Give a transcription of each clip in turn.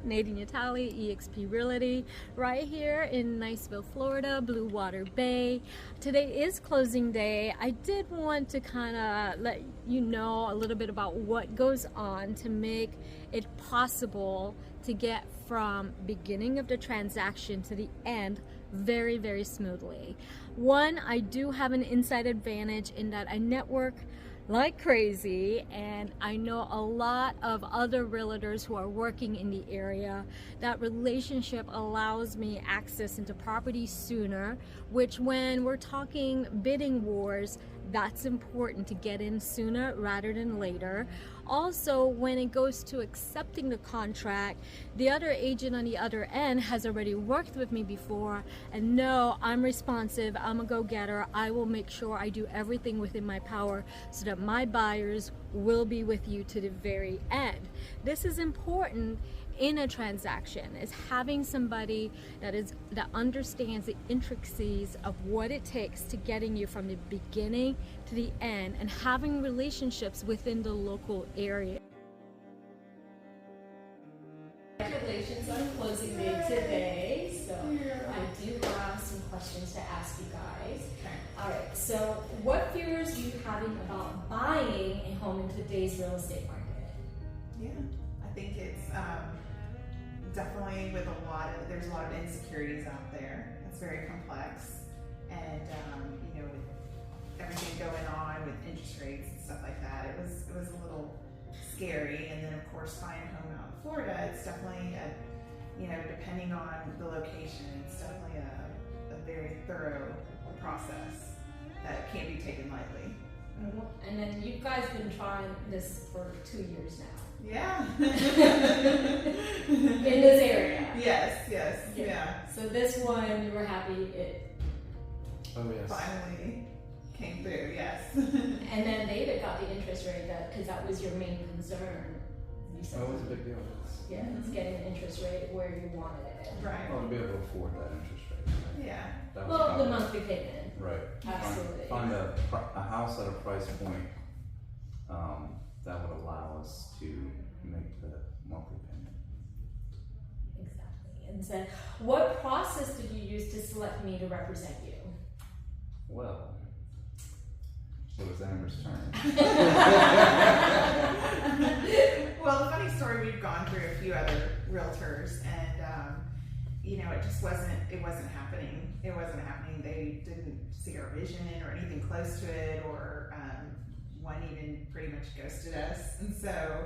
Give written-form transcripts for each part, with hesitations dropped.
Nadine eXp Realty, right here in Niceville, Florida, Bluewater Bay. Today is closing day. I did want to kind of let you know a little bit about what goes on to make it possible to get from beginning of the transaction to the end very, very smoothly. One, I do have an inside advantage in that I network like crazy, and I know a lot of other realtors who are working in the area. That relationship allows me access into properties sooner, which when we're talking bidding wars, that's important to get in sooner rather than later. Also, when it goes to accepting the contract, the other agent on the other end has already worked with me before and know I'm responsive, I'm a go-getter, I will make sure I do everything within my power so that my buyers will be with you to the very end. This is important in a transaction, is having somebody that understands the intricacies of what it takes to getting you from the beginning to the end and having relationships within the local area. Congratulations on closing day today. So I do have some questions to ask you guys. All right, so what fears are you having about buying a home in today's real estate market? Yeah, I think it's definitely there's a lot of insecurities out there. It's very complex, and with everything going on with interest rates and stuff like that, it was a little scary. And then of course buying a home out in Florida, it's definitely depending on the location, it's definitely a very thorough process that can't be taken lightly. And then you guys been trying this for 2 years now. Yeah. In this area. Yes, yeah. So this one, you were happy it finally came through, yes. And then David got the interest rate because that was your main concern. You said that was a big deal. Yeah, it's getting an interest rate where you wanted it. Right. Well, to be able to afford that interest rate. Right? Yeah. Well, the monthly payment. Right. Absolutely. Find a house at a price point that would allow us to make the monthly payment. Exactly. And so, what process did you use to select me to represent you? Well, it was Amber's turn. Well, the funny story, we've gone through a few other realtors, and it wasn't happening. It wasn't happening. They didn't see our vision or anything close to it, or one even pretty much ghosted us. And so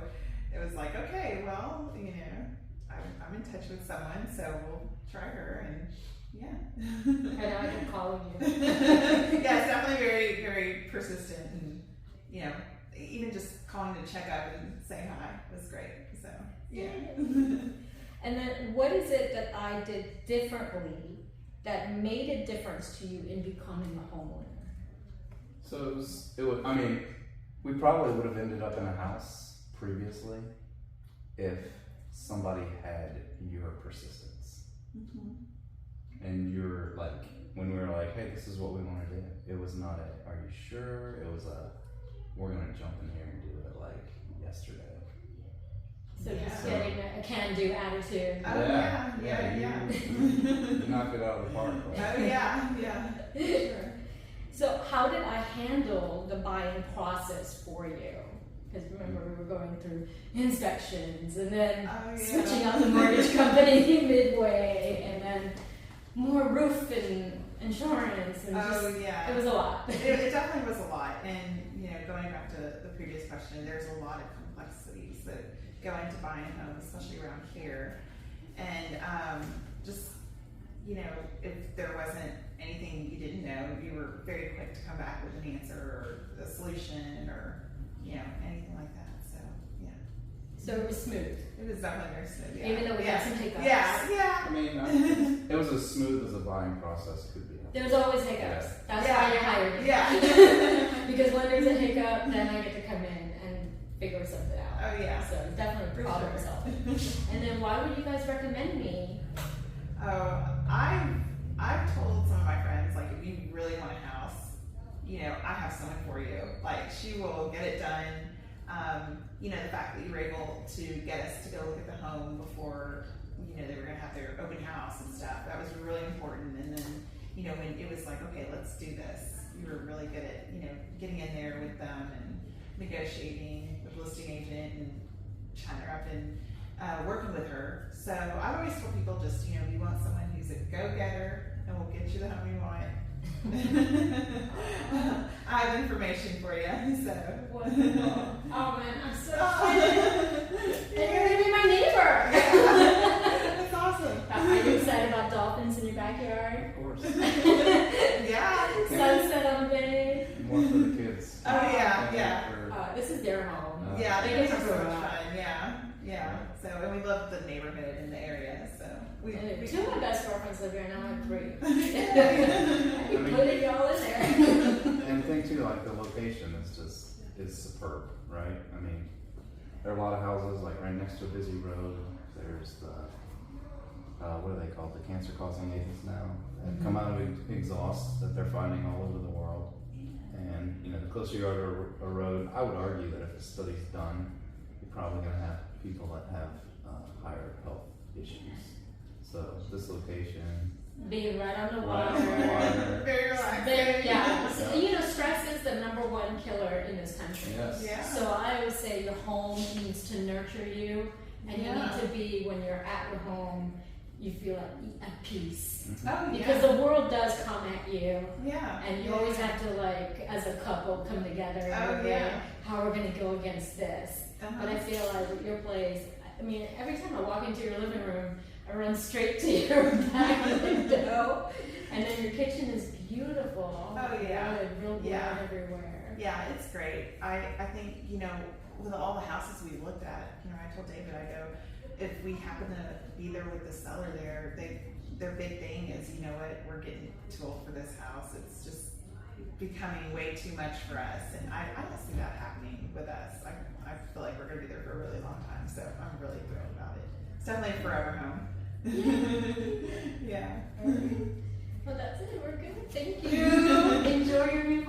it was like, okay, well, I'm in touch with someone, so we'll try her, and yeah. And now I can call you. Yeah, it's definitely very, very persistent, and even just calling to check up and say hi was great. So yeah. And then what is it that I did differently that made a difference to you in becoming a homeowner? So we probably would have ended up in a house previously if somebody had your persistence. Mm-hmm. And you're like, when we were like, hey, this is what we want to do, it was not a, are you sure? It was a, we're going to jump in here and do it like yesterday. So just getting a can-do attitude. Oh, yeah. You knock it out of the park. Right? Oh, yeah. Sure. So how did I handle the buying process for you? Because remember, we were going through inspections and then switching out the mortgage company midway, and then more roof and insurance. And it was a lot. It definitely was a lot. And, going back to the previous question, there's a lot of complexities that go into buying a home, especially around here. And if there wasn't anything you didn't know, you were very quick to come back with an answer or a solution or anything like that. So yeah. So it was smooth. It was definitely very smooth. Yeah. Even though we had some hiccups. Yeah. I mean, it was as smooth as a buying process could be. There's always hiccups. Yeah. That's why you're hired. Yeah. Because when there's a hiccup, then I get to come in and figure something out. Oh yeah. So it's definitely problem solving. And then why would you guys recommend me? Oh, I've told some of my friends, like, if you really want a house, I have someone for you. Like, she will get it done. You know, the fact that you were able to get us to go look at the home before, you know, they were going to have their open house and stuff. That was really important. And then, you know, when it was like, okay, let's do this, you were really good at, you know, getting in there with them and negotiating with the listing agent and chatting her up and working with her. So I always tell people, just, you know, you want someone who's a go-getter and will get you the home you want. I have information for you, so. Wonderful. Oh man, I'm so excited. And you're gonna be my neighbor. That's awesome. Are you excited about dolphins in your backyard? Of course. Yeah. Sunset on the bay. More for the kids. Oh yeah, Than yeah. for- This is their home. Yeah, They they get are to so grow much up. fun. Yeah, yeah. So, and we love the neighborhood and the area. So we Two of my best girlfriends live here, now I have 3. I can put it all in there. And the thing too, like the location is superb, right? I mean, there are a lot of houses like right next to a busy road. There's the what are they called? The cancer-causing agents now that come out of exhaust that they're finding all over the world. And you know, the closer you are to a road, I would argue that if the study's done, you're probably going to have people that have higher health issues. So this location, Being right on the right water. on the water. very relaxed. Yeah. So, you know, stress is the #1 killer in this country. Yes. Yeah. So I always say your home needs to nurture you, and you need to be, when you're at your home, you feel at peace. Mhm. Oh yeah. Because the world does come at you, Yeah. and you always have to, like, as a couple, come together and Oh, agree yeah. how we're going to go against this. But I feel like with your place, I mean, every time I walk into your living room, I run straight to your back window, and then your kitchen is beautiful. Oh, yeah. Real wood Yeah. everywhere. Yeah, it's great. I think, you know, with all the houses we looked at, you know, I told David, I go, if we happen to be there with the seller there, their big thing is, you know what, we're getting too old for this house. It's just becoming way too much for us. And I don't see that happening with us. I feel like we're going to be there for a really long time. So I'm really thrilled about it. It's definitely a forever home. Yeah. Well, that's it. We're good. Thank you. Enjoy your new